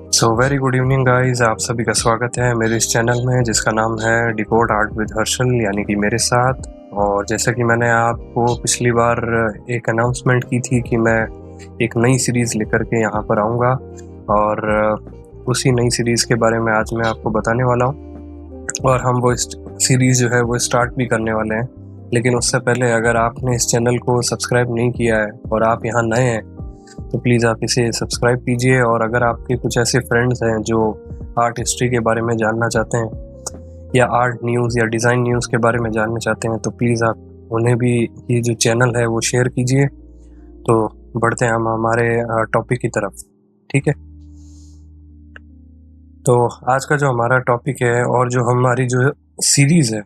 So very good evening guys, आप सभी का स्वागत है मेरे इस चैनल में जिसका नाम है डिकोड आर्ट विद हर्षल, यानी कि मेरे साथ। और जैसा कि मैंने आपको पिछली बार एक अनाउंसमेंट की थी कि मैं एक नई सीरीज़ लेकर के यहाँ पर आऊँगा, और उसी नई सीरीज़ के बारे में आज मैं आपको बताने वाला हूँ। और हम वो सीरीज़ जो है वो स्टार्ट भी करने वाले हैं। लेकिन उससे पहले अगर आपने इस चैनल को सब्सक्राइब नहीं किया है और आप यहाँ नए हैं तो प्लीज़ आप इसे सब्सक्राइब कीजिए। और अगर आपके कुछ ऐसे फ्रेंड्स हैं जो आर्ट हिस्ट्री के बारे में जानना चाहते हैं या आर्ट न्यूज़ या डिज़ाइन न्यूज़ के बारे में जानना चाहते हैं तो प्लीज़ आप उन्हें भी ये जो चैनल है वो शेयर कीजिए। तो बढ़ते हैं हम हमारे टॉपिक की तरफ, ठीक है। तो आज का जो हमारा टॉपिक है और जो हमारी जो सीरीज़ है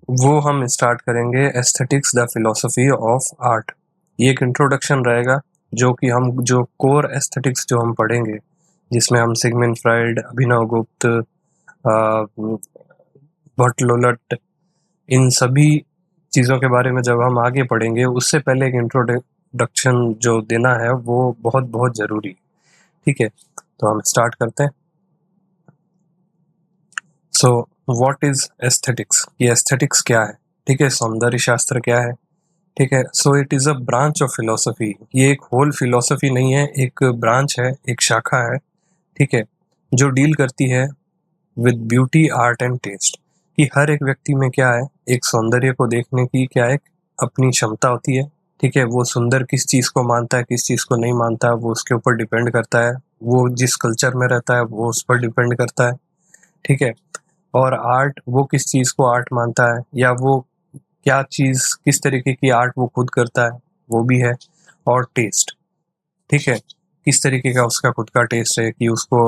वो हम स्टार्ट करेंगे aesthetics the philosophy of art. ये एक इंट्रोडक्शन रहेगा जो कि हम जो कोर एस्थेटिक्स जो हम पढ़ेंगे, जिसमें हम सिगमंड फ्राइड, अभिनव गुप्त, बर्टोल्ट, इन सभी चीज़ों के बारे में जब हम आगे पढ़ेंगे उससे पहले एक इंट्रोडक्शन जो देना है वो बहुत बहुत ज़रूरी, ठीक है। तो हम स्टार्ट करते हैं। सो व्हाट इज़ एस्थेटिक्स, ये एस्थेटिक्स क्या है, ठीक है। सौंदर्य शास्त्र क्या है, ठीक है। So it is a branch of philosophy. ये एक होल फिलोसफी नहीं है, एक ब्रांच है, एक शाखा है, ठीक है, जो डील करती है with beauty, art and taste. कि हर एक व्यक्ति में क्या है, एक सौंदर्य को देखने की क्या एक अपनी क्षमता होती है, ठीक है। वो सुंदर किस चीज़ को मानता है, किस चीज़ को नहीं मानता, वो उसके ऊपर डिपेंड करता है। वो जिस कल्चर में रहता है वो उस पर डिपेंड करता है, ठीक है। और आर्ट, वो किस चीज़ को आर्ट मानता है या वो क्या चीज़, किस तरीके की आर्ट वो खुद करता है, वो भी है। और टेस्ट, ठीक है, किस तरीके का उसका खुद का टेस्ट है, कि उसको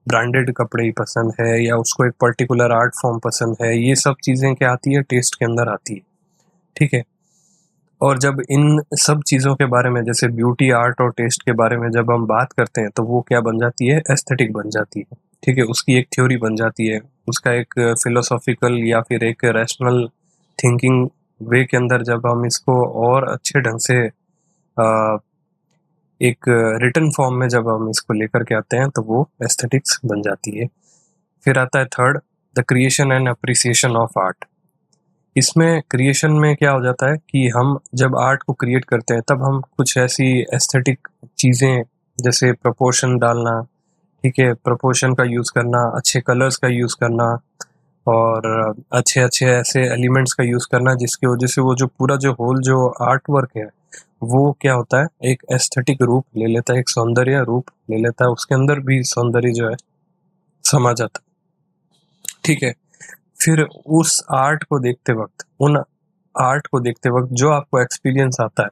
ब्रांडेड कपड़े ही पसंद है या उसको एक पर्टिकुलर आर्ट फॉर्म पसंद है। ये सब चीज़ें क्या आती है, टेस्ट के अंदर आती है, ठीक है। और जब इन सब चीज़ों के बारे में, जैसे ब्यूटी, आर्ट और टेस्ट के बारे में जब हम बात करते हैं तो वो क्या बन जाती है, एस्थेटिक बन जाती है, ठीक है। उसकी एक थ्योरी बन जाती है, उसका एक फिलोसॉफिकल या फिर एक रैशनल थिंकिंग वे के अंदर जब हम इसको और अच्छे ढंग से एक रिटन फॉर्म में जब हम इसको लेकर के आते हैं तो वो एस्थेटिक्स बन जाती है। फिर आता है third, the creation and appreciation of art. इसमें क्रिएशन में क्या हो जाता है कि हम जब आर्ट को क्रिएट करते हैं तब हम कुछ ऐसी एस्थेटिक चीज़ें, जैसे प्रपोर्शन डालना, ठीक है, प्रपोर्शन का यूज़ करना, अच्छे कलर्स का यूज़ करना और अच्छे अच्छे ऐसे एलिमेंट्स का यूज़ करना, जिसकी वजह से वो जो पूरा जो होल जो आर्ट वर्क है वो क्या होता है, एक एस्थेटिक रूप ले लेता है, एक सौंदर्य रूप ले लेता है। उसके अंदर भी सौंदर्य जो है समा जाता है, ठीक है। फिर उस आर्ट को देखते वक्त, उन आर्ट को देखते वक्त जो आपको एक्सपीरियंस आता है,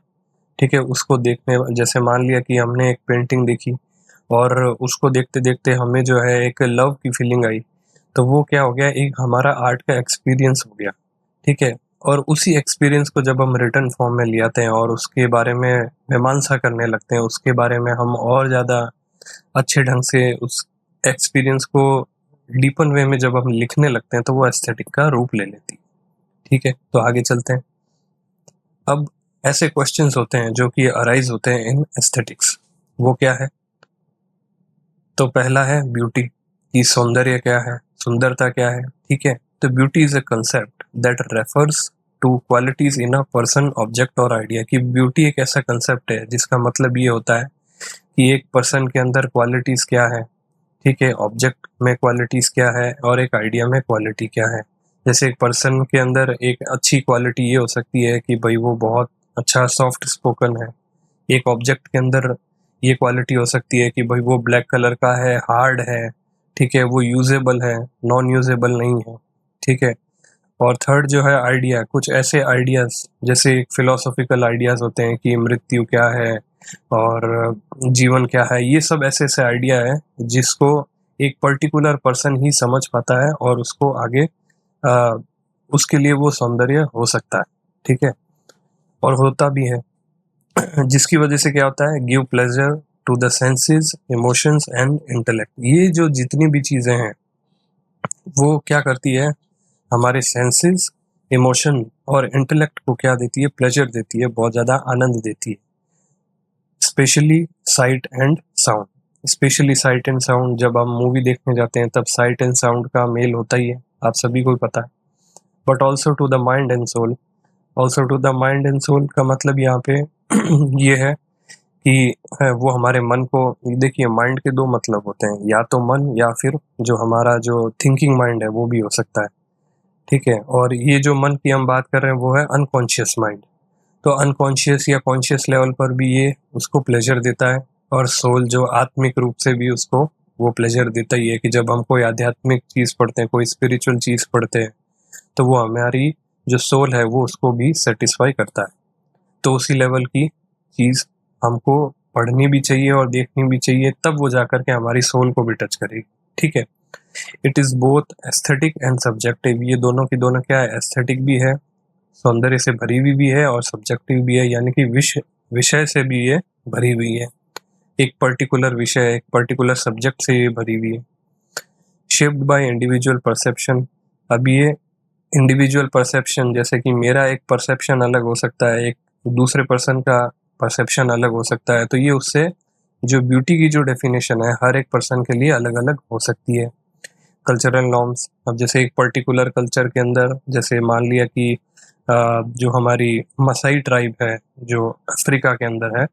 ठीक है, उसको देखने, जैसे मान लिया कि हमने एक पेंटिंग देखी और उसको देखते देखते हमें जो है एक लव की फीलिंग आई, तो वो क्या हो गया, एक हमारा आर्ट का एक्सपीरियंस हो गया, ठीक है। और उसी एक्सपीरियंस को जब हम रिटर्न फॉर्म में ले आते हैं और उसके बारे में मीमांसा करने लगते हैं, उसके बारे में हम और ज़्यादा अच्छे ढंग से उस एक्सपीरियंस को डीपन वे में जब हम लिखने लगते हैं तो वो एस्थेटिक का रूप ले लेती है, ठीक है। तो आगे चलते हैं। अब ऐसे क्वेश्चंस होते हैं जो कि अराइज होते हैं इन एस्थेटिक्स, वो क्या है। तो पहला है ब्यूटी, की सौंदर्य क्या है, सुंदरता क्या है, ठीक है। तो beauty is a concept that refers two qualities in a person, object और आइडिया। की ब्यूटी एक ऐसा कंसेप्ट है जिसका मतलब ये होता है कि एक पर्सन के अंदर क्वालिटीज क्या है, ठीक है, ऑब्जेक्ट में क्वालिटीज क्या है और एक आइडिया में क्वालिटी क्या है। जैसे एक पर्सन के अंदर एक अच्छी क्वालिटी ये हो सकती है कि भाई वो बहुत अच्छा सॉफ्ट स्पोकन है। एक ऑब्जेक्ट के अंदर ये क्वालिटी हो सकती है कि भाई वो ब्लैक कलर का है, हार्ड है, ठीक है, वो यूजेबल है, नॉन यूजेबल नहीं है, ठीक है। और थर्ड जो है आइडिया, कुछ ऐसे आइडियाज, जैसे फिलोसॉफिकल आइडियाज होते हैं कि मृत्यु क्या है और जीवन क्या है। ये सब ऐसे ऐसे आइडिया है जिसको एक पर्टिकुलर पर्सन ही समझ पाता है और उसको आगे आ, उसके लिए वो सौंदर्य हो सकता है, ठीक है, और होता भी है। जिसकी वजह से क्या होता है, give pleasure to the senses, emotions and intellect. ये जो जितनी भी चीज़ें हैं वो क्या करती है, हमारे सेंसेस, इमोशन और इंटेलेक्ट को क्या देती है, प्लेजर देती है, बहुत ज़्यादा आनंद देती है, specially sight and sound. Specially sight and sound, जब हम मूवी देखने जाते हैं तब साइट एंड साउंड का मेल होता ही है, आप सभी को ही पता है। But also to the mind and soul, also to the mind and soul का मतलब यहाँ पे ये है कि वो हमारे मन को, देखिए माइंड के दो मतलब होते हैं, या तो मन या फिर जो हमारा जो थिंकिंग माइंड है वो भी हो सकता है, ठीक है। और ये जो मन की हम बात कर रहे हैं वो है अनकॉन्शियस माइंड। तो अनकॉन्शियस या कॉन्शियस लेवल पर भी ये उसको प्लेजर देता है, और सोल जो आत्मिक रूप से भी उसको वो प्लेजर देता ही है कि जब हम कोई आध्यात्मिक चीज़ पढ़ते हैं, कोई स्पिरिचुअल चीज़ पढ़ते हैं, तो वो हमारी जो सोल है वो उसको भी सेटिस्फाई करता है। तो उसी लेवल की चीज़ हमको पढ़नी भी चाहिए और देखनी भी चाहिए, तब वो जाकर के हमारी सोल को भी टच करेगी, ठीक है। It is both aesthetic and subjective, ये दोनों की दोनों क्या है, एस्थेटिक भी है, सौंदर्य से भरी हुई भी है, और सब्जेक्टिव भी है, यानी कि विषय से भी ये भरी हुई है, एक पर्टिकुलर विषय, एक पर्टिकुलर सब्जेक्ट से ये भरी हुई है। शेप्ड बाय इंडिविजुअल परसेप्शन, अब ये इंडिविजुअल परसेप्शन, जैसे कि मेरा एक परसेप्शन अलग हो सकता है, एक दूसरे पर्सन का परसेप्शन अलग हो सकता है, तो ये उससे जो ब्यूटी की जो डेफिनेशन है हर एक पर्सन के लिए अलग अलग हो सकती है। कल्चरल नॉर्म्स, अब जैसे एक पर्टिकुलर कल्चर के अंदर, जैसे मान लिया कि जो हमारी मसाई ट्राइब है जो अफ्रीका के अंदर है,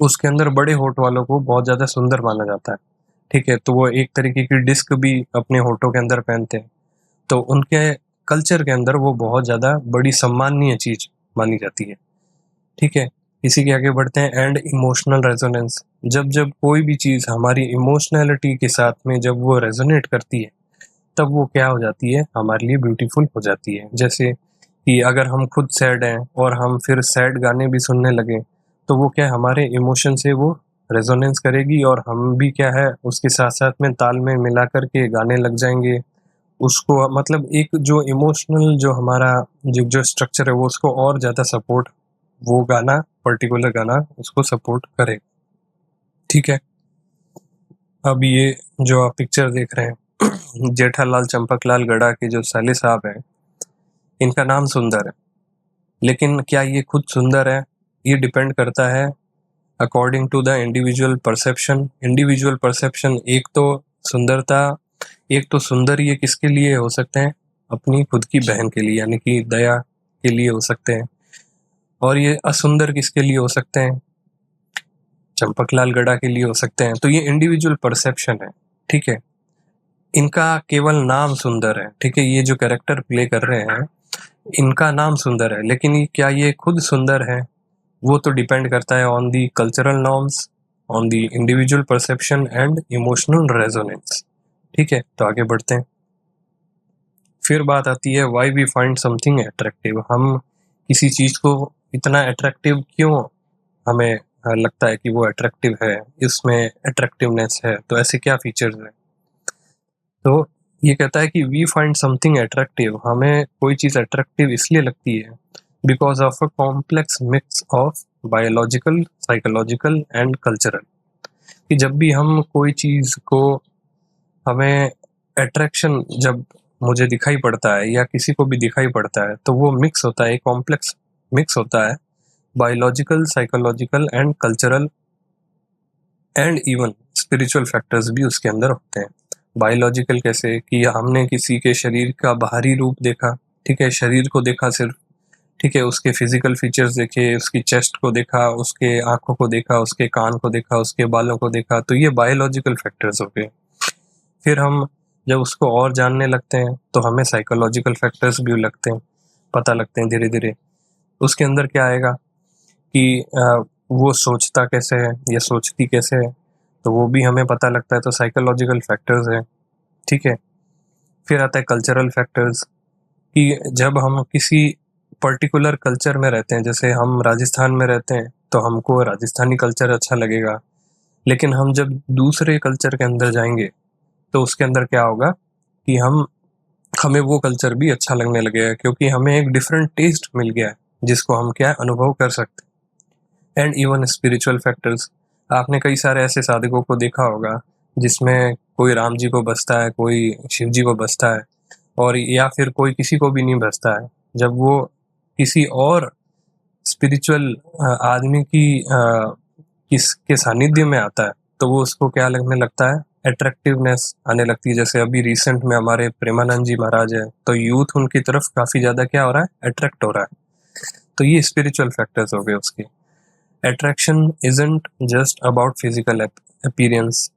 उसके अंदर बड़े होठ वालों को बहुत ज़्यादा सुंदर माना जाता है, ठीक है। तो वो एक तरीके की डिस्क भी अपने होठों के अंदर पहनते हैं, तो उनके कल्चर के अंदर वो बहुत ज़्यादा बड़ी सम्माननीय चीज़ मानी जाती है, ठीक है। इसी के आगे बढ़ते हैं, एंड इमोशनल रेजोनेंस, जब जब कोई भी चीज़ हमारी इमोशनैलिटी के साथ में जब वो रेजोनेट करती है, तब वो क्या हो जाती है, हमारे लिए ब्यूटीफुल हो जाती है। जैसे कि अगर हम खुद सैड हैं और हम फिर सैड गाने भी सुनने लगे, तो वो क्या है, हमारे इमोशन से वो रेजोनेंस करेगी, और हम भी क्या है उसके साथ साथ में ताल में मिला कर के गाने लग जाएंगे उसको, मतलब एक जो इमोशनल जो हमारा जो स्ट्रक्चर है वो उसको और ज़्यादा सपोर्ट, वो गाना पर्टिकुलर गाना उसको सपोर्ट करे, ठीक है। अब ये जो आप पिक्चर देख रहे हैं जेठालाल चंपकलाल गड़ा के जो साले साहब हैं, इनका नाम सुंदर है, लेकिन क्या ये खुद सुंदर है, ये डिपेंड करता है according to the individual perception. Individual perception, एक तो सुंदर ये किसके लिए हो सकते हैं, अपनी खुद की बहन के लिए, यानी कि दया के लिए हो सकते हैं, और ये असुंदर किसके लिए हो सकते हैं, चंपकलाल गड़ा के लिए हो सकते हैं। तो ये इंडिविजुअल परसेप्शन है, ठीक है। इनका केवल नाम सुंदर है, ठीक है, ये जो कैरेक्टर प्ले कर रहे हैं इनका नाम सुंदर है, लेकिन क्या ये खुद सुंदर है, वो तो डिपेंड करता है on the cultural norms, on the individual perception and emotional resonance, ठीक है। तो आगे बढ़ते हैं। फिर बात आती है why we find something attractive, हम किसी चीज़ को इतना अट्रैक्टिव क्यों हमें लगता है कि वो अट्रैक्टिव है, इसमें अट्रैक्टिवनेस है, तो ऐसे क्या फीचर्स हैं। तो ये कहता है कि वी फाइंड समथिंग अट्रैक्टिव, हमें कोई चीज़ अट्रैक्टिव इसलिए लगती है because of a complex mix of biological, psychological and cultural, कि जब भी हम कोई चीज़ को, हमें अट्रैक्शन जब मुझे दिखाई पड़ता है या किसी को भी दिखाई पड़ता है, तो वो मिक्स होता है, कॉम्प्लेक्स मिक्स होता है biological, psychological and cultural and even spiritual factors भी उसके अंदर होते हैं। बायोलॉजिकल कैसे, कि हमने किसी के शरीर का बाहरी रूप देखा, ठीक है, शरीर को देखा सिर्फ, ठीक है, उसके फिजिकल फीचर्स देखे, उसकी चेस्ट को देखा, उसके आंखों को देखा, उसके कान को देखा, उसके बालों को देखा, तो ये बायोलॉजिकल फैक्टर्स हो गए। फिर हम जब उसको और जानने लगते हैं तो हमें साइकोलॉजिकल फैक्टर्स भी लगते हैं, पता लगते हैं धीरे धीरे। उसके अंदर क्या आएगा कि वो सोचता कैसे है या सोचती कैसे है, तो वो भी हमें पता लगता है, तो साइकोलॉजिकल फैक्टर्स है, ठीक है। फिर आता है कल्चरल फैक्टर्स, कि जब हम किसी पर्टिकुलर कल्चर में रहते हैं, जैसे हम राजस्थान में रहते हैं तो हमको राजस्थानी कल्चर अच्छा लगेगा, लेकिन हम जब दूसरे कल्चर के अंदर जाएंगे तो उसके अंदर क्या होगा कि हमें वो कल्चर भी अच्छा लगने लगेगा, क्योंकि हमें एक डिफरेंट टेस्ट मिल गया है जिसको हम क्या अनुभव कर सकते हैं। एंड इवन स्पिरिचुअल फैक्टर्स, आपने कई सारे ऐसे साधकों को देखा होगा जिसमें कोई राम जी को बसता है, कोई शिव जी को बसता है, और या फिर कोई किसी को भी नहीं बसता है। जब वो किसी और स्पिरिचुअल आदमी की किसके सानिध्य में आता है, तो वो उसको क्या लगने लगता है, अट्रैक्टिवनेस आने लगती है। जैसे अभी रिसेंट में हमारे प्रेमानंद जी महाराज है, तो यूथ उनकी तरफ काफ़ी ज़्यादा क्या हो रहा है, अट्रैक्ट हो रहा है। तो ये स्पिरिचुअल फैक्टर्स हो गए उसके। Attraction isn't just about physical appearance,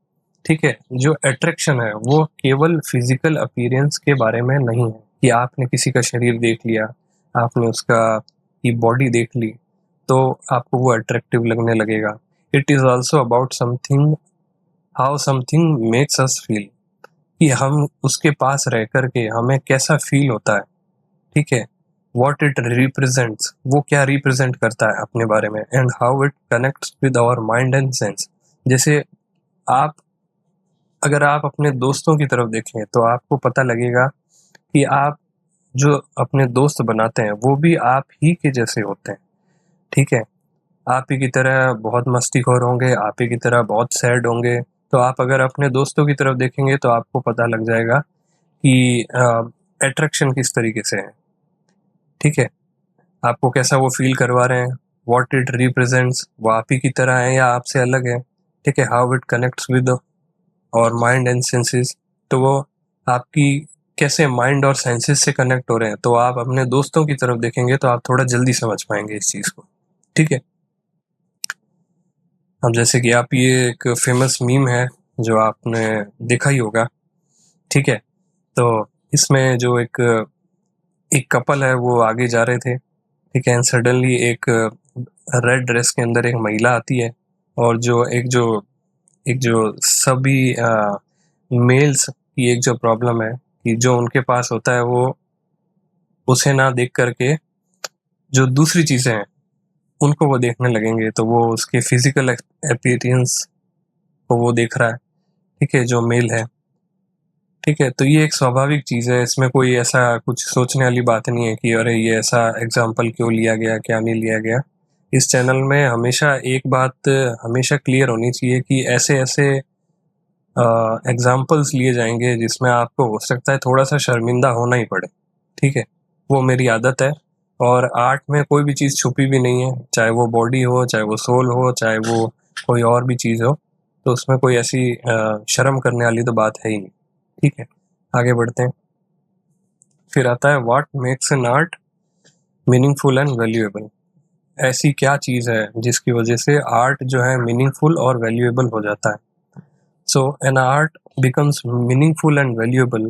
ठीक है। जो अट्रैक्शन है वो केवल फिजिकल अपीयरेंस के बारे में नहीं है कि आपने किसी का शरीर देख लिया, आपने उसका की बॉडी देख ली तो आपको वो अट्रैक्टिव लगने लगेगा। It is also about something, how something makes us feel, कि हम उसके पास रह करके हमें कैसा फील होता है, ठीक है। वॉट इट रिप्रेजेंट्स, वो क्या रिप्रेजेंट करता है अपने बारे में, and how it connects with our mind and sense. जैसे आप, अगर आप अपने दोस्तों की तरफ देखें तो आपको पता लगेगा कि आप जो अपने दोस्त बनाते हैं वो भी आप ही के जैसे होते हैं, ठीक है। आप ही की तरह बहुत मस्तीखोर होंगे, आप ही की तरह बहुत सैड होंगे। तो आप अगर अपने दोस्तों की तरफ देखेंगे तो आपको पता लग जाएगा कि अट्रैक्शन किस तरीके से है, ठीक है। आपको कैसा वो फील करवा रहे हैं, व्हाट इट रिप्रेजेंट्स, वो आप ही की तरह है या आपसे अलग है, ठीक है। हाउ इट कनेक्ट्स विद और माइंड एंड सेंसेस, तो वो आपकी कैसे माइंड और सेंसेस से कनेक्ट हो रहे हैं। तो आप अपने दोस्तों की तरफ देखेंगे तो आप थोड़ा जल्दी समझ पाएंगे इस चीज़ को, ठीक है। अब जैसे कि आप, ये एक फेमस मीम है जो आपने देखा ही होगा, ठीक है। तो इसमें जो एक एक कपल है वो आगे जा रहे थे, ठीक है। एंड सडनली एक रेड ड्रेस के अंदर एक महिला आती है, और जो सभी मेल्स की एक जो प्रॉब्लम है कि जो उनके पास होता है वो उसे ना देख करके जो दूसरी चीज़ें हैं उनको वो देखने लगेंगे। तो वो उसके फिजिकल अपीयरेंस को वो देख रहा है, ठीक है, जो मेल है, ठीक है। तो ये एक स्वाभाविक चीज़ है, इसमें कोई ऐसा कुछ सोचने वाली बात नहीं है कि अरे ये ऐसा एग्जाम्पल क्यों लिया गया, क्या नहीं लिया गया। इस चैनल में हमेशा एक बात हमेशा क्लियर होनी चाहिए कि ऐसे ऐसे एग्जाम्पल्स लिए जाएंगे जिसमें आपको हो सकता है थोड़ा सा शर्मिंदा होना ही पड़े, ठीक है। वो मेरी आदत है, और आर्ट में कोई भी चीज़ छुपी भी नहीं है, चाहे वो बॉडी हो, चाहे वो सोल हो, चाहे वो कोई और भी चीज़ हो। तो उसमें कोई ऐसी शर्म करने वाली तो बात है ही नहीं, ठीक है। आगे बढ़ते हैं। फिर आता है what makes an art meaningful and valuable. ऐसी क्या चीज़ है जिसकी वजह से आर्ट जो है मीनिंगफुल और वैल्यूएबल हो जाता है। So an art becomes meaningful and valuable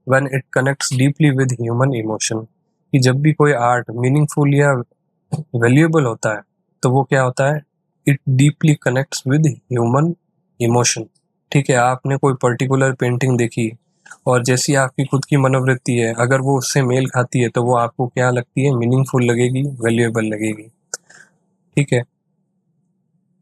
when it connects deeply with human emotion। कि जब भी कोई आर्ट मीनिंगफुल या वैल्यूएबल होता है तो वो क्या होता है, it deeply connects with human emotion, ठीक है। आपने कोई पर्टिकुलर पेंटिंग देखी और जैसी आपकी खुद की मनोवृत्ति है, अगर वो उससे मेल खाती है तो वो आपको क्या लगती है, मीनिंगफुल लगेगी, वैल्यूएबल लगेगी, ठीक है।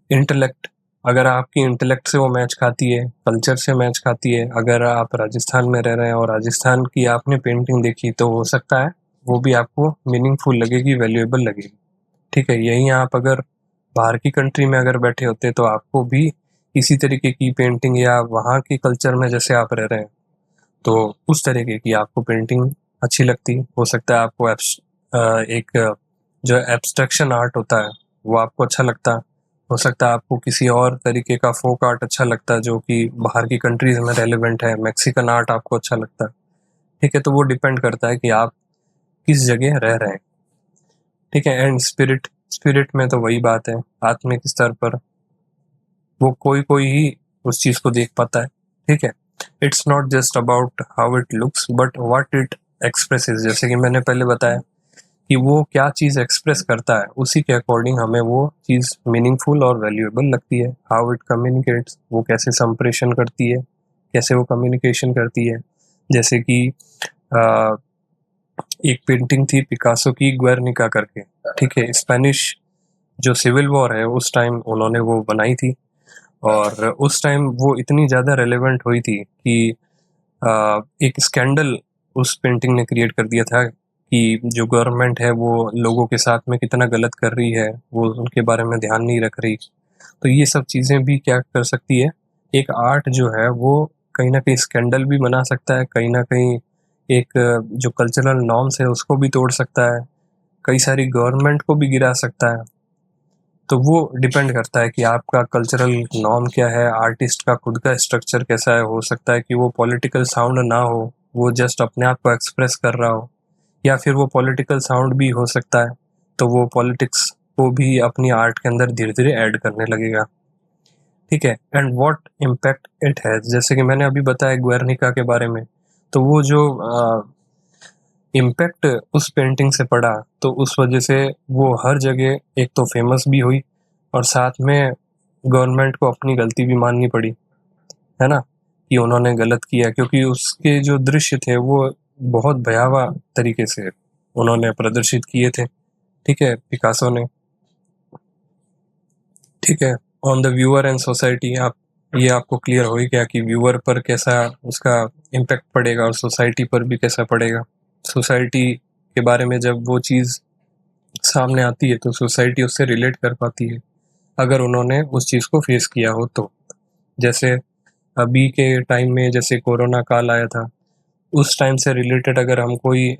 इंटेलेक्ट, अगर आपकी इंटेलेक्ट से वो मैच खाती है, कल्चर से मैच खाती है। अगर आप राजस्थान में रह रहे हैं और राजस्थान की आपने पेंटिंग देखी तो हो सकता है वो भी आपको मीनिंगफुल लगेगी, वैल्यूएबल लगेगी, ठीक है। यहीं आप अगर बाहर की कंट्री में अगर बैठे होते तो आपको भी इसी तरीके की पेंटिंग, या वहाँ के कल्चर में जैसे आप रह रहे हैं तो उस तरीके की आपको पेंटिंग अच्छी लगती। हो सकता है आपको एक जो एब्स्ट्रक्शन आर्ट होता है वो आपको अच्छा लगता है। हो सकता है आपको किसी और तरीके का फोक आर्ट अच्छा लगता है जो कि बाहर की कंट्रीज में रेलिवेंट है, मैक्सिकन आर्ट आपको अच्छा लगता है, ठीक है। तो वो डिपेंड करता है कि आप किस जगह रह रहे हैं, ठीक है। एंड स्पिरिट, स्पिरिट में तो वही बात है, आत्मिक स्तर पर वो कोई कोई ही उस चीज़ को देख पाता है, ठीक है। It's not just about how it looks but what it expresses. जैसे कि मैंने पहले बताया कि वो क्या चीज़ एक्सप्रेस करता है उसी के अकॉर्डिंग हमें वो चीज़ मीनिंगफुल और वैल्यूएबल लगती है। हाउ इट कम्युनिकेट्स, वो कैसे संप्रेषण करती है, कैसे वो कम्युनिकेशन करती है। जैसे कि एक पेंटिंग थी पिकासो की, ग्वेर्निका करके, ठीक है। स्पेनिश जो सिविल वॉर है उस टाइम उन्होंने वो बनाई थी, और उस टाइम वो इतनी ज़्यादा रेलेवेंट हुई थी कि एक स्कैंडल उस पेंटिंग ने क्रिएट कर दिया था कि जो गवर्नमेंट है वो लोगों के साथ में कितना गलत कर रही है, वो उनके बारे में ध्यान नहीं रख रही। तो ये सब चीज़ें भी क्या कर सकती है, एक आर्ट जो है वो कहीं ना कहीं स्कैंडल भी बना सकता है, कहीं ना कहीं एक जो कल्चरल नॉर्म्स है उसको भी तोड़ सकता है, कई सारी गवर्नमेंट को भी गिरा सकता है। तो वो डिपेंड करता है कि आपका कल्चरल नॉर्म क्या है, आर्टिस्ट का खुद का स्ट्रक्चर कैसा है। हो सकता है कि वो पॉलिटिकल साउंड ना हो, वो जस्ट अपने आप को एक्सप्रेस कर रहा हो, या फिर वो पॉलिटिकल साउंड भी हो सकता है, तो वो पॉलिटिक्स को भी अपनी आर्ट के अंदर धीरे धीरे ऐड करने लगेगा। ठीक है। And what impact it has, जैसे कि मैंने अभी बताया गुएर्निका के बारे में, तो वो जो इम्पैक्ट उस पेंटिंग से पड़ा, तो उस वजह से वो हर जगह एक तो फेमस भी हुई, और साथ में गवर्नमेंट को अपनी गलती भी माननी पड़ी, है ना, कि उन्होंने गलत किया, क्योंकि उसके जो दृश्य थे वो बहुत भयावह तरीके से उन्होंने प्रदर्शित किए थे। ठीक है, पिकासो ने। ठीक है। On the viewer and society, आप ये आपको क्लियर हो ही गया कि व्यूअर पर कैसा उसका इम्पैक्ट पड़ेगा और सोसाइटी पर भी कैसा पड़ेगा। सोसाइटी के बारे में जब वो चीज़ सामने आती है तो सोसाइटी उससे रिलेट कर पाती है, अगर उन्होंने उस चीज़ को फेस किया हो तो। जैसे अभी के टाइम में जैसे कोरोना काल आया था, उस टाइम से रिलेटेड अगर हम कोई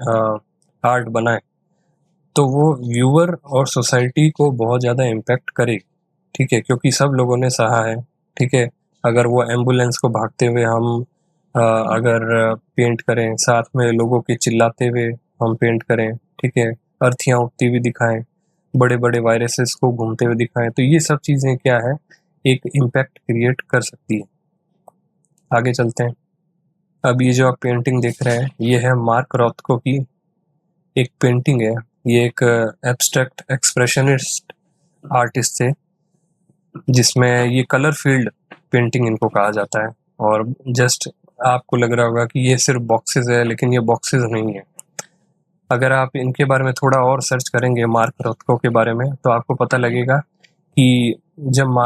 आर्ट बनाए, तो वो व्यूअर और सोसाइटी को बहुत ज़्यादा इम्पैक्ट करेगी। ठीक है, क्योंकि सब लोगों ने सहा है। ठीक है, अगर वो एम्बुलेंस को भागते हुए हम अगर पेंट करें, साथ में लोगों के चिल्लाते हुए हम पेंट करें, ठीक है, अर्थियाँ उगती हुई दिखाएं, बड़े बड़े वायरसेस को घूमते हुए दिखाएं, तो ये सब चीज़ें क्या है, एक इम्पैक्ट क्रिएट कर सकती है। आगे चलते हैं। अब ये जो आप पेंटिंग देख रहे हैं, ये है मार्क रॉथको की एक पेंटिंग है। ये एक एब्स्ट्रैक्ट एक्सप्रेशनिस्ट आर्टिस्ट थे, जिसमें ये कलर फील्ड पेंटिंग इनको कहा जाता है। और जस्ट आपको लग रहा होगा कि ये सिर्फ बॉक्सेस है, लेकिन ये बॉक्सेस नहीं है। अगर आप इनके बारे में थोड़ा और सर्च करेंगे, मार्क रोथको के बारे में, तो आपको पता लगेगा कि जब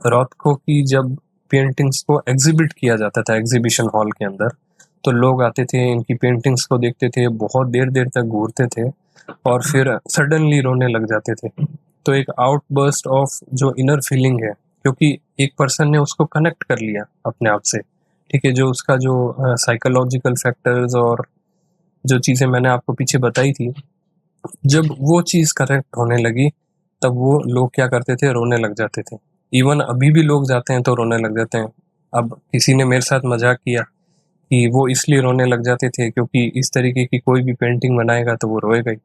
रोथको की जब पेंटिंग्स को एग्जिबिट किया जाता था एग्जीबिशन हॉल के अंदर, तो लोग आते थे, इनकी पेंटिंग्स को देखते थे, बहुत देर देर तक घूरते थे, और फिर सडनली रोने लग जाते थे। तो एक आउटबर्स्ट ऑफ जो इनर फीलिंग है, क्योंकि एक पर्सन ने उसको कनेक्ट कर लिया अपने आप से। ठीक है, जो उसका जो साइकोलॉजिकल फैक्टर्स और जो चीज़ें मैंने आपको पीछे बताई थी, जब वो चीज़ करेक्ट होने लगी, तब वो लोग क्या करते थे, रोने लग जाते थे। इवन अभी भी लोग जाते हैं तो रोने लग जाते हैं। अब किसी ने मेरे साथ मजाक किया कि वो इसलिए रोने लग जाते थे क्योंकि इस तरीके की कोई भी पेंटिंग बनाएगा तो वो रोएगा ही।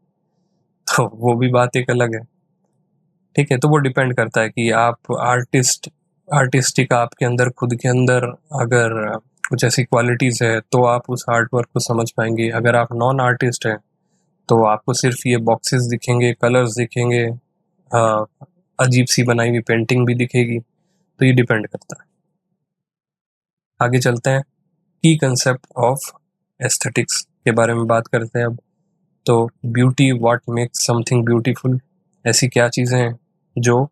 तो वो भी बात एक अलग है। ठीक है, तो वो डिपेंड करता है कि आप आर्टिस्टिक आपके अंदर, खुद के अंदर अगर कुछ ऐसी क्वालिटीज़ है, तो आप उस आर्ट वर्क को समझ पाएंगे। अगर आप नॉन आर्टिस्ट हैं, तो आपको सिर्फ ये बॉक्सेस दिखेंगे, कलर्स दिखेंगे, अजीब सी बनाई हुई पेंटिंग भी दिखेगी। तो ये डिपेंड करता है। आगे चलते हैं, की कंसेप्ट ऑफ एस्थेटिक्स के बारे में बात करते हैं अब। तो beauty, what makes something beautiful, ऐसी क्या चीज़ें हैं जो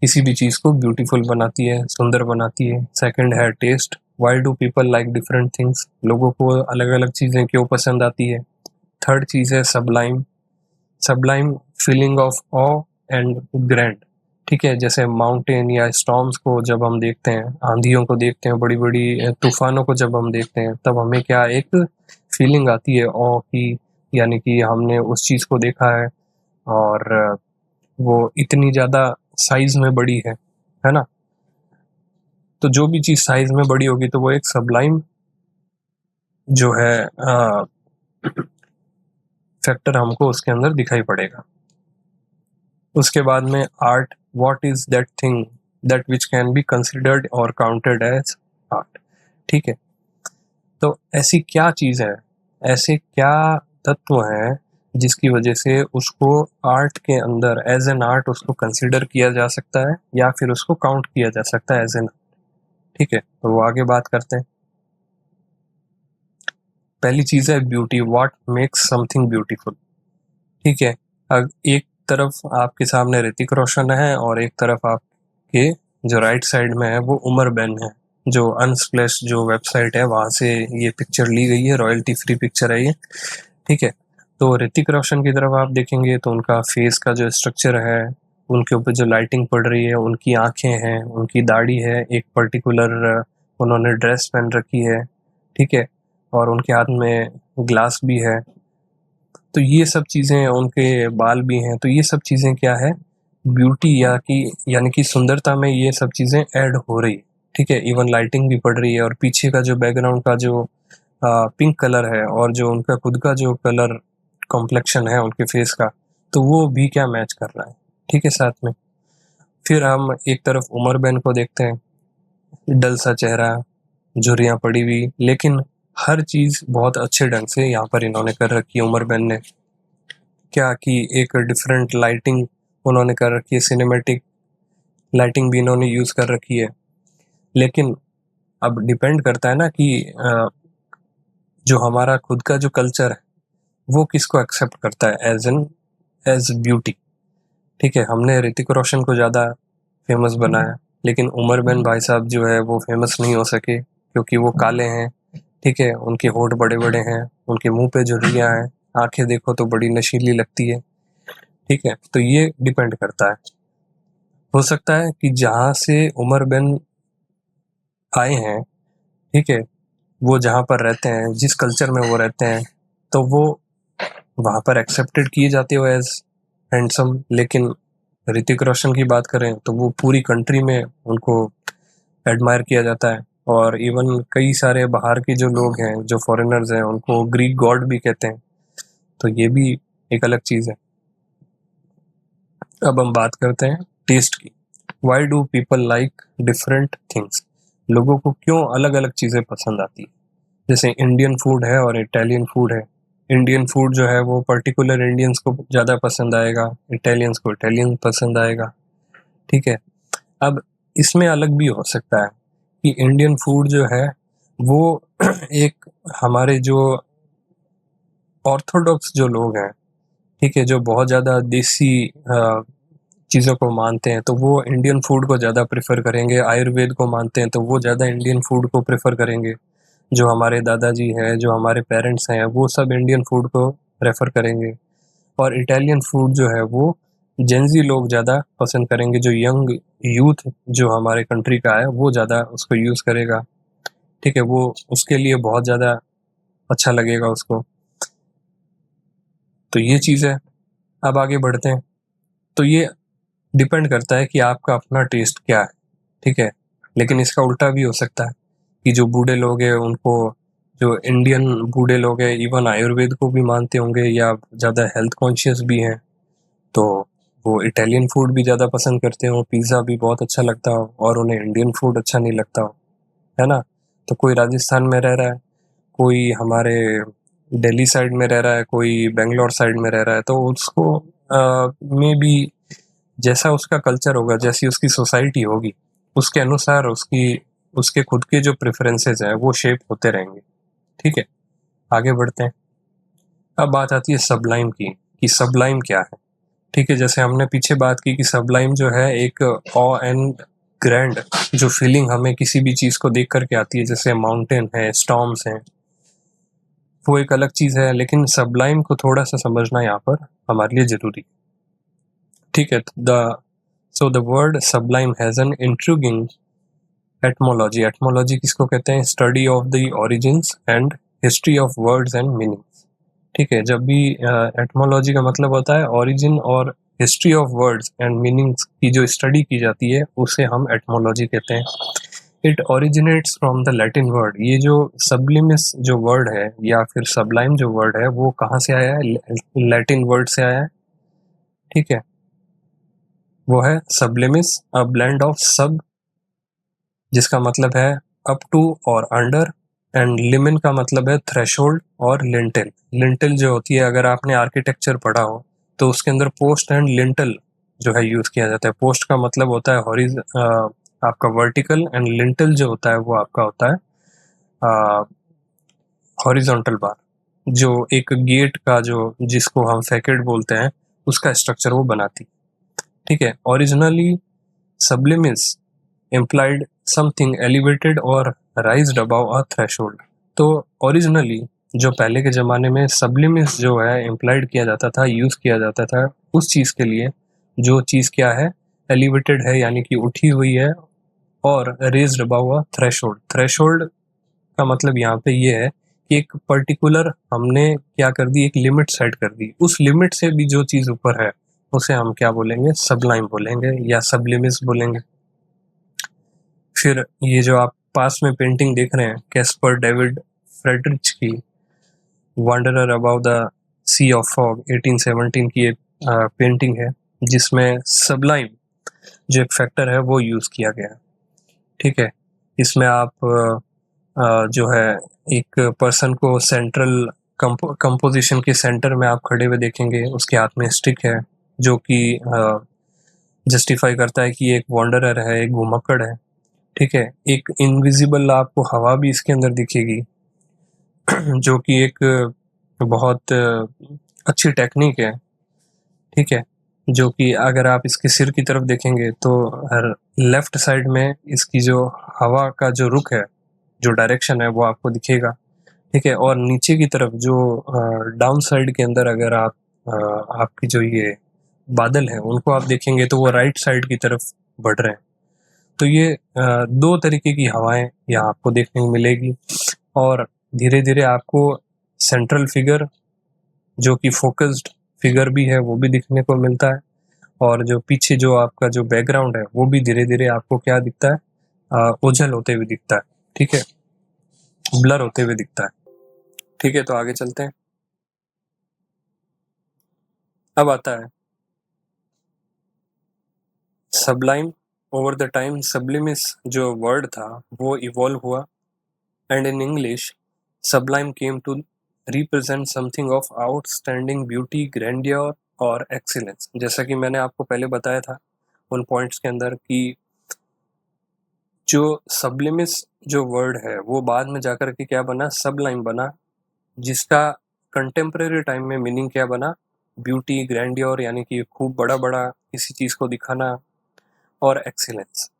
किसी भी चीज़ को ब्यूटीफुल बनाती है, सुंदर बनाती है। सेकंड है taste, why do people like different things, लोगों को अलग अलग चीज़ें क्यों पसंद आती है। थर्ड चीज़ है Sublime, Sublime feeling of of and grand. ठीक है, जैसे माउंटेन या स्टॉर्म्स को जब हम देखते हैं, आंधियों को देखते हैं, बड़ी बड़ी तूफानों को जब हम देखते हैं, तब हमें क्या एक फीलिंग आती है ऑ की, यानी कि हमने उस चीज़ को देखा है और वो इतनी ज़्यादा साइज में बड़ी है ना। तो जो भी चीज़ साइज में बड़ी होगी तो वो एक सबलाइम जो है फैक्टर हमको उसके अंदर दिखाई पड़ेगा। उसके बाद में art, what is that thing that which can be considered और काउंटेड एज आर्ट। ठीक है, तो ऐसी क्या चीज़ है, ऐसे क्या तत्व हैं जिसकी वजह से उसको आर्ट के अंदर एज एन आर्ट उसको कंसिडर किया जा सकता है, या फिर उसको काउंट किया जा सकता है एज एन। ठीक है, तो वो आगे बात करते हैं। पहली चीज़ है beauty, what makes something beautiful. ठीक है, अब एक तरफ आपके सामने ऋतिक रोशन है और एक तरफ आपके जो राइट साइड में है वो उमर बैन है, जो अनस्प्लैश जो वेबसाइट है वहाँ से ये पिक्चर ली गई है, रॉयल्टी फ्री पिक्चर है ये। ठीक है, तो ऋतिक रोशन की तरफ आप देखेंगे तो उनका फेस का जो स्ट्रक्चर है, उनके ऊपर जो लाइटिंग पड़ रही है, उनकी आंखें हैं, उनकी दाढ़ी है, एक पर्टिकुलर उन्होंने ड्रेस पहन रखी है। ठीक है, और उनके हाथ में ग्लास भी है। तो ये सब चीज़ें, उनके बाल भी हैं, तो ये सब चीज़ें क्या है, ब्यूटी यानी कि सुंदरता में ये सब चीज़ें ऐड हो रही है, ठीक है। इवन लाइटिंग भी पड़ रही है और पीछे का जो बैकग्राउंड का जो पिंक कलर है और जो उनका खुद का जो कलर कॉम्प्लेक्शन है उनके फेस का, तो वो भी क्या मैच कर रहा है, ठीक है साथ में। फिर हम एक तरफ उमर बैन को देखते हैं, डल सा चेहरा, झुर्रियाँ पड़ी हुई, लेकिन हर चीज़ बहुत अच्छे ढंग से यहाँ पर इन्होंने कर रखी है। उमर बैन ने क्या कि एक डिफरेंट लाइटिंग उन्होंने कर रखी है, सिनेमैटिक लाइटिंग भी इन्होंने यूज़ कर रखी है। लेकिन अब डिपेंड करता है ना कि जो हमारा खुद का जो कल्चर है वो किसको एक्सेप्ट करता है एज ब्यूटी, ठीक है। हमने ऋतिक रोशन को ज़्यादा फेमस बनाया, लेकिन उमर बैन भाई साहब जो है वो फेमस नहीं हो सके क्योंकि वो काले हैं, ठीक है। उनके होठ बड़े बड़े हैं, उनके मुंह पे झुर्रियाँ हैं, आंखें देखो तो बड़ी नशीली लगती है, ठीक है। तो ये डिपेंड करता है। हो सकता है कि जहाँ से उमर बैन आए हैं, ठीक है, वो जहाँ पर रहते हैं, जिस कल्चर में वो रहते हैं, तो वो वहाँ पर एक्सेप्टेड किए जाते हो एज हैंडसम। लेकिन ऋतिक रोशन की बात करें तो वो पूरी कंट्री में उनको एडमायर किया जाता है, और इवन कई सारे बाहर के जो लोग हैं, जो फॉरेनर्स हैं, उनको ग्रीक गॉड भी कहते हैं। तो ये भी एक अलग चीज़ है। अब हम बात करते हैं टेस्ट की। Why do people like different things? लोगों को क्यों अलग अलग चीज़ें पसंद आती है? जैसे इंडियन फूड है और इटालियन फूड है। इंडियन फूड जो है वो पर्टिकुलर इंडियंस को ज़्यादा पसंद आएगा, इटालियंस को इटालियन पसंद आएगा, ठीक है। अब इसमें अलग भी हो सकता है कि इंडियन फूड जो है वो एक हमारे जो ऑर्थोडॉक्स जो लोग हैं, ठीक है, जो बहुत ज़्यादा देसी चीज़ों को मानते हैं, तो वो इंडियन फूड को ज़्यादा प्रेफर करेंगे। आयुर्वेद को मानते हैं तो वो ज़्यादा इंडियन फूड को प्रेफर करेंगे। जो हमारे दादाजी हैं, जो हमारे पेरेंट्स हैं, वो सब इंडियन फूड को प्रेफर करेंगे। और इटालियन फूड जो है वो जेंजी लोग ज़्यादा पसंद करेंगे, जो यंग यूथ जो हमारे कंट्री का है वो ज़्यादा उसको यूज़ करेगा, ठीक है। वो उसके लिए बहुत ज़्यादा अच्छा लगेगा उसको। तो ये चीज़ है। अब आगे बढ़ते हैं। तो ये डिपेंड करता है कि आपका अपना टेस्ट क्या है, ठीक है। लेकिन इसका उल्टा भी हो सकता है कि जो बूढ़े लोग हैं उनको, जो इंडियन बूढ़े लोग हैं, इवन आयुर्वेद को भी मानते होंगे या ज़्यादा हेल्थ कॉन्शियस भी हैं, तो वो इटालियन फूड भी ज़्यादा पसंद करते हो, पिज़्ज़ा भी बहुत अच्छा लगता हो, और उन्हें इंडियन फूड अच्छा नहीं लगता हो, है ना। तो कोई राजस्थान में रह रहा है, कोई हमारे दिल्ली साइड में रह रहा है, कोई बेंगलोर साइड में रह रहा है, तो उसको मे बी जैसा उसका कल्चर होगा, जैसी उसकी सोसाइटी होगी, उसके अनुसार उसके खुद के जो प्रेफरेंसेस हैं वो शेप होते रहेंगे, ठीक है। आगे बढ़ते हैं। अब बात आती है सबलाइम की, कि सबलाइम क्या है, ठीक है। जैसे हमने पीछे बात की कि सबलाइम जो है एक ऑ एंड ग्रैंड जो फीलिंग हमें किसी भी चीज़ को देख करके आती है, जैसे माउंटेन है, स्टॉर्म्स हैं, वो एक अलग चीज़ है। लेकिन सबलाइम को थोड़ा सा समझना यहाँ पर हमारे लिए ज़रूरी, ठीक है। The word Sublime has an intriguing etymology. Etymology किसको कहते हैं? Study of the origins and history of words and meanings, ठीक है। जब भी एटमोलॉजी का मतलब होता है ओरिजिन और history of words and meanings की जो स्टडी की जाती है उसे हम एटमोलॉजी कहते हैं। It originates from the Latin word. ये जो सबलिमिस जो वर्ड है या फिर सबलाइम जो वर्ड है वो कहाँ से आया है? लैटिन वर्ड से आया है, ठीक है। वो है सबलिमिस, अ ब्लेंड ऑफ सब, जिसका मतलब है अप टू और अंडर, एंड लिमिन का मतलब है थ्रेशोल्ड और लिंटल। लिंटल जो होती है, अगर आपने आर्किटेक्चर पढ़ा हो तो उसके अंदर पोस्ट एंड लिंटल जो है यूज़ किया जाता है। पोस्ट का मतलब होता है आपका वर्टिकल, एंड लिंटल जो होता है वो आपका होता है हॉरिजॉन्टल बार। जो एक गेट का जो जिसको हम फैकेट बोलते हैं उसका स्ट्रक्चर वो बनाती, ठीक है। Originally sublimis implied something elevated or raised above a threshold। तो ओरिजिनली जो पहले के ज़माने में सबलिमिस जो है इम्प्लाइड किया जाता था, यूज़ किया जाता था उस चीज़ के लिए जो चीज़ क्या है, एलिवेटेड है यानी कि उठी हुई है, और रेज्ड अबव अ थ्रेशोल्ड। थ्रेशोल्ड का मतलब यहाँ पे ये है कि एक पर्टिकुलर हमने क्या कर दी, एक लिमिट सेट कर दी, उस लिमिट से भी जो चीज़ ऊपर है उसे हम क्या बोलेंगे, सबलाइम बोलेंगे या सब्लिमिस बोलेंगे। फिर ये जो आप पास में पेंटिंग देख रहे हैं कैस्पर डेविड फ्रेडरिच की Wanderer above the Sea of Fog 1817 की एक पेंटिंग है जिसमें सबलाइम जो एक फैक्टर है वो यूज किया गया है। ठीक है, इसमें आप जो है एक पर्सन को सेंट्रल कंपोजिशन के सेंटर में आप खड़े हुए देखेंगे, उसके हाथ में स्टिक है जो कि जस्टिफाई करता है कि ये एक वॉन्डरर है, एक घुमक्कड़ है। ठीक है, एक इनविजिबल आपको हवा भी इसके अंदर दिखेगी जो कि एक बहुत अच्छी टेक्निक है। ठीक है, जो कि अगर आप इसके सिर की तरफ देखेंगे तो लेफ्ट साइड में इसकी जो हवा का जो रुख है, जो डायरेक्शन है वो आपको दिखेगा। ठीक है, और नीचे की तरफ जो डाउन साइड के अंदर अगर आप आपकी जो ये बादल हैं उनको आप देखेंगे तो वो राइट साइड की तरफ बढ़ रहे हैं। तो ये दो तरीके की हवाएं यहाँ आपको देखने को मिलेगी और धीरे धीरे आपको सेंट्रल फिगर जो कि फोकस्ड फिगर भी है वो भी दिखने को मिलता है, और जो पीछे जो आपका जो बैकग्राउंड है वो भी धीरे धीरे आपको क्या दिखता है, ओझल होते हुए दिखता है। ठीक है, ब्लर होते हुए दिखता है। ठीक है, तो आगे चलते हैं। अब आता है सबलाइम। ओवर द टाइम सब्लिमिस जो वर्ड था वो इवॉल्व हुआ, and in English sublime came to represent something of outstanding beauty, grandeur और excellence। जैसा कि मैंने आपको पहले बताया था उन पॉइंट्स के अंदर कि जो सब्लिमिस जो वर्ड है वो बाद में जाकर के क्या बना, सबलाइम बना, जिसका कंटेम्प्रेरी टाइम में मीनिंग क्या बना, ब्यूटी, ग्रैंडियर यानी कि खूब बड़ा बड़ा किसी चीज को दिखाना, और एक्सीलेंस।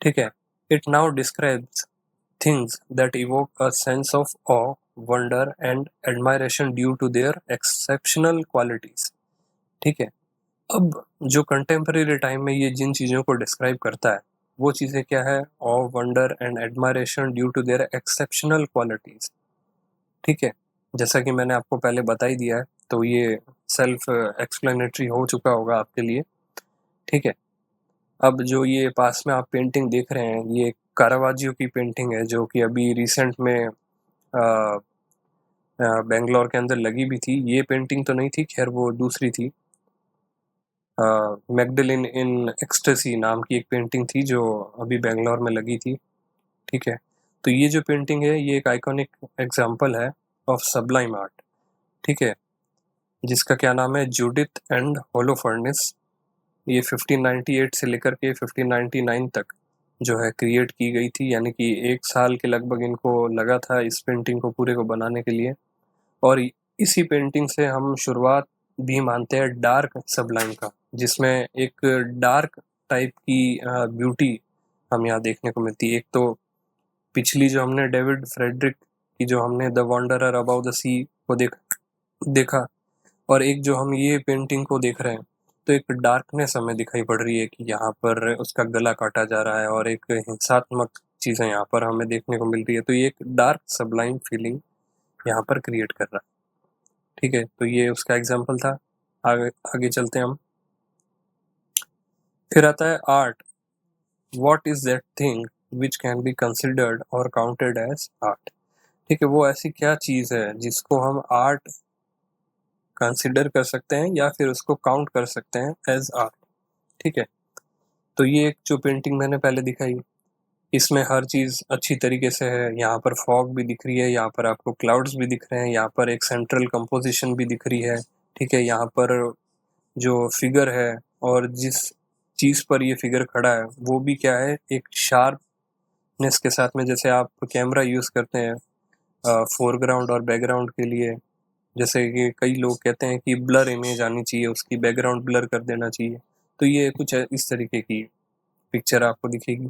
ठीक है, it now describes things that evoke a sense of awe, wonder and admiration due to their exceptional qualities। ठीक है, अब जो कंटेम्प्रेरी टाइम में ये जिन चीज़ों को डिस्क्राइब करता है वो चीज़ें क्या है, uh, wonder and admiration due to their exceptional qualities. ठीक है, जैसा कि मैंने आपको पहले बता ही दिया है तो ये सेल्फ एक्सप्लेनेटरी हो चुका होगा आपके लिए। ठीक है, अब जो ये पास में आप पेंटिंग देख रहे हैं ये कारावाजियो की पेंटिंग है जो कि अभी रिसेंट में बेंगलोर के अंदर लगी भी थी। ये पेंटिंग तो नहीं थी, खैर वो दूसरी थी। मैगडलिन इन एक्सटेसी नाम की एक पेंटिंग थी जो अभी बेंगलोर में लगी थी। ठीक है, तो ये जो पेंटिंग है ये एक आइकॉनिक एग्जांपल है ऑफ सबलाइम आर्ट। ठीक है, जिसका क्या नाम है, जूडिथ एंड होलोफर्नेस। ये 1598 से लेकर के 1599 तक जो है क्रिएट की गई थी, यानी कि 1 साल के लगभग इनको लगा था इस पेंटिंग को पूरे को बनाने के लिए। और इसी पेंटिंग से हम शुरुआत भी मानते हैं डार्क सबलाइन का, जिसमें एक डार्क टाइप की ब्यूटी हम यहाँ देखने को मिलती है। एक तो पिछली जो हमने डेविड फ्रेडरिक की जो हमने द वॉन्डरर अबाउ द सी को देखा, और एक जो हम ये पेंटिंग को देख रहे हैं तो एक डार्कनेस हमें दिखाई पड़ रही है कि यहाँ पर उसका गला काटा जा रहा है और एक हिंसात्मक चीज़ें यहाँ पर हमें देखने को मिल रही है। तो ये एक डार्क सबलाइन फीलिंग यहाँ पर क्रिएट कर रहा है। ठीक है, तो ये उसका एग्जाम्पल था। आगे आगे चलते हैं हम। फिर आता है art. What is that thing which can be considered और काउंटेड एज आर्ट। ठीक है, वो ऐसी क्या चीज़ है जिसको हम आर्ट कंसिडर कर सकते हैं या फिर उसको काउंट कर सकते हैं एज आर्ट। ठीक है, तो ये एक जो पेंटिंग मैंने पहले दिखाई इसमें हर चीज़ अच्छी तरीके से है। यहाँ पर फॉग भी दिख रही है, यहाँ पर आपको क्लाउड्स भी दिख रहे हैं, यहाँ पर एक सेंट्रल कंपोजिशन भी दिख रही है। ठीक है, यहाँ पर जो फिगर है और जिस चीज़ पर ये फिगर खड़ा है वो भी क्या है, एक शार्पनेस के साथ में। जैसे आप कैमरा यूज़ करते हैं फोरग्राउंड और बैकग्राउंड के लिए, जैसे कि कई लोग कहते हैं कि ब्लर इमेज आनी चाहिए, उसकी बैकग्राउंड ब्लर कर देना चाहिए, तो ये कुछ इस तरीके की पिक्चर आपको दिखेगी।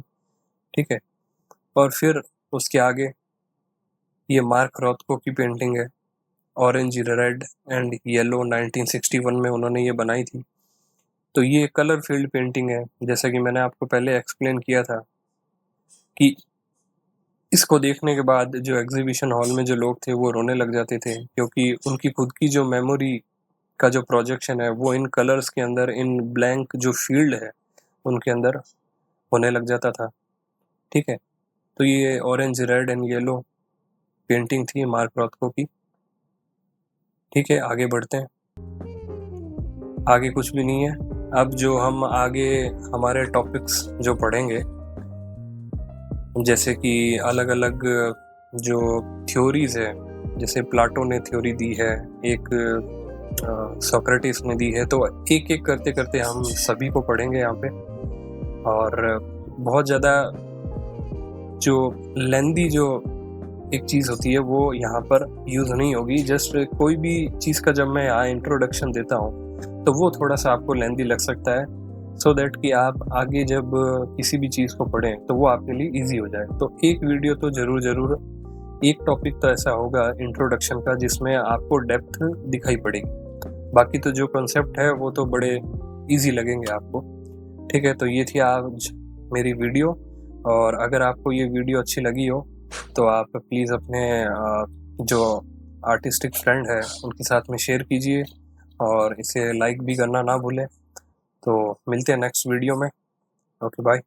ठीक है, और फिर उसके आगे ये मार्क रोथको की पेंटिंग है, ऑरेंज, रेड एंड येलो, 1961 में उन्होंने ये बनाई थी। तो ये कलर फील्ड पेंटिंग है, जैसा कि मैंने आपको पहले एक्सप्लेन किया था कि इसको देखने के बाद जो एग्जीबिशन हॉल में जो लोग थे वो रोने लग जाते थे, क्योंकि उनकी खुद की जो मेमोरी का जो प्रोजेक्शन है वो इन कलर्स के अंदर, इन ब्लैंक जो फील्ड है उनके अंदर होने लग जाता था। ठीक है, तो ये orange, red and yellow painting थी मार्क रॉथको की। ठीक है, आगे बढ़ते हैं। आगे कुछ भी नहीं है। अब जो हम आगे हमारे टॉपिक्स जो पढ़ेंगे, जैसे कि अलग अलग जो थ्योरीज है, जैसे प्लाटो ने थ्योरी दी है, एक सोक्रेटिस ने दी है, तो एक एक करते करते हम सभी को पढ़ेंगे यहाँ पे। और बहुत ज़्यादा जो लेंदी जो एक चीज़ होती है वो यहाँ पर यूज़ नहीं होगी। जस्ट कोई भी चीज़ का जब मैं यहाँ इंट्रोडक्शन देता हूँ तो वो थोड़ा सा आपको लेंदी लग सकता है, सो दैट कि आप आगे जब किसी भी चीज़ को पढ़ें तो वो आपके लिए इजी हो जाए। तो एक वीडियो तो ज़रूर एक टॉपिक तो ऐसा होगा इंट्रोडक्शन का जिसमें आपको डेप्थ दिखाई पड़ेगी। बाकी तो जो कॉन्सेप्ट है वो तो बड़े इजी लगेंगे आपको। ठीक है, तो ये थी आज मेरी वीडियो। और अगर आपको ये वीडियो अच्छी लगी हो तो आप प्लीज़ अपने जो आर्टिस्टिक फ्रेंड है उनके साथ में शेयर कीजिए और इसे लाइक भी करना ना भूलें। तो मिलते हैं नेक्स्ट वीडियो में। Okay, bye.